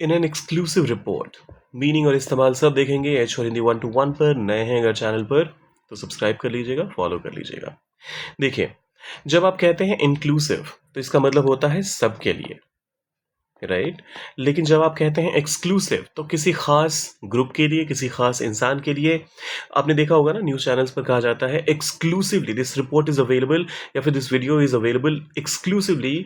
In an exclusive report. Meaning और इस्तेमाल सब देखेंगे एच और हिंदी 1-to-1 पर। नए हैं अगर चैनल पर तो सब्सक्राइब कर लीजिएगा, फॉलो कर लीजिएगा। देखिए, जब आप कहते हैं इंक्लूसिव तो इसका मतलब होता है सबके लिए, राइट। लेकिन जब आप कहते हैं एक्सक्लूसिव तो किसी खास ग्रुप के लिए, किसी खास इंसान के लिए। आपने देखा होगा ना, न्यूज़ चैनल्स पर कहा जाता है exclusively this report is available या फिर this video is available exclusively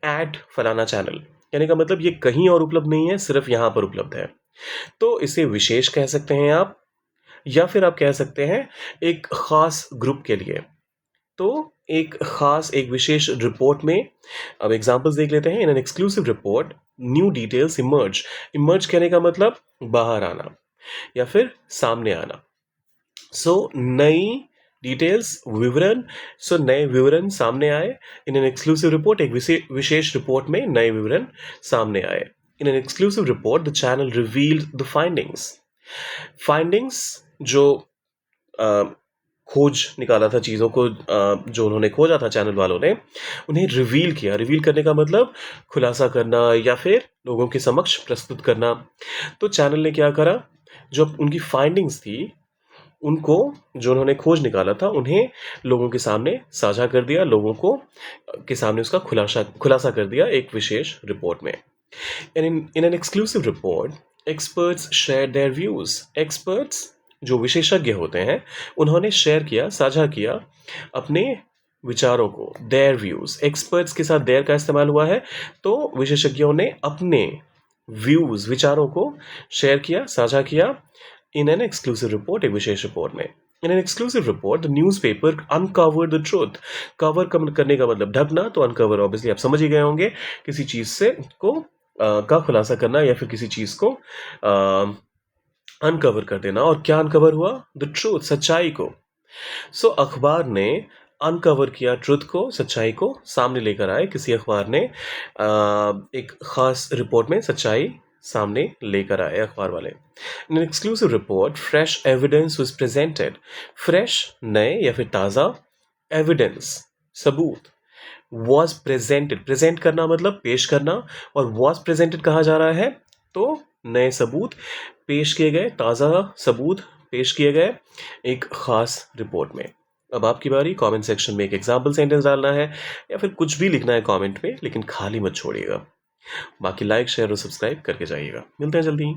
at फलाना चैनल। कहने का मतलब ये कहीं और उपलब्ध नहीं है, सिर्फ यहाँ पर उपलब्ध है। तो इसे विशेष कह सकते हैं आप, या फिर आप कह सकते हैं एक खास ग्रुप के लिए। तो एक विशेष रिपोर्ट में, अब एग्जांपल्स देख लेते हैं। In an exclusive report new details emerge. Emerge कहने का मतलब बाहर आना या फिर सामने आना। सो नई डिटेल्स, विवरण। सो नए विवरण सामने आए। इन एन एक्सक्लूसिव रिपोर्ट, एक विशेष रिपोर्ट में नए विवरण सामने आए। In an exclusive report the channel revealed the findings जो खोज निकाला था चीज़ों को, जो उन्होंने खोजा था चैनल वालों ने, उन्हें रिवील किया। रिवील करने का मतलब खुलासा करना या फिर लोगों के समक्ष प्रस्तुत करना। तो चैनल ने क्या करा, जो उनकी फाइंडिंग्स थी उनको, जो उन्होंने खोज निकाला था, उन्हें लोगों के सामने साझा कर दिया, लोगों को के सामने उसका खुलासा कर दिया एक विशेष रिपोर्ट में। In an exclusive report experts share their views. Experts जो विशेषज्ञ होते हैं, उन्होंने शेयर किया, साझा किया अपने विचारों को। देयर व्यूज, एक्सपर्ट्स के साथ देयर का इस्तेमाल हुआ है, तो विशेषज्ञों ने अपने व्यूज, विचारों को शेयर किया, साझा किया इन एन एक्सक्लूसिव रिपोर्ट, एक विशेष रिपोर्ट में। In an exclusive report the newspaper uncovered the truth. Cover करने का मतलब ढकना, तो अनकवर ऑब्वियसली आप समझ ही गए होंगे, किसी चीज से का खुलासा करना या फिर किसी चीज को अनकवर कर देना। और क्या अनकवर हुआ? द ट्रूथ, सच्चाई को। सो अखबार ने अनकवर किया ट्रुथ को, सच्चाई को सामने लेकर आए। किसी अखबार ने एक खास रिपोर्ट में सच्चाई सामने लेकर आए, अखबार वाले। In exclusive report fresh evidence was presented. Fresh, नए या फिर ताज़ा, एविडेंस, सबूत, वॉज प्रेजेंटेड। प्रेजेंट करना मतलब पेश करना, और वॉज प्रेजेंटेड कहा जा रहा है तो नए सबूत पेश किए गए, ताज़ा सबूत पेश किए गए एक खास रिपोर्ट में। अब आपकी बारी, कमेंट सेक्शन में एक एग्जाम्पल सेंटेंस डालना है या फिर कुछ भी लिखना है कमेंट में, लेकिन खाली मत छोड़िएगा। बाकी लाइक, शेयर और सब्सक्राइब करके जाइएगा। मिलते हैं जल्दी।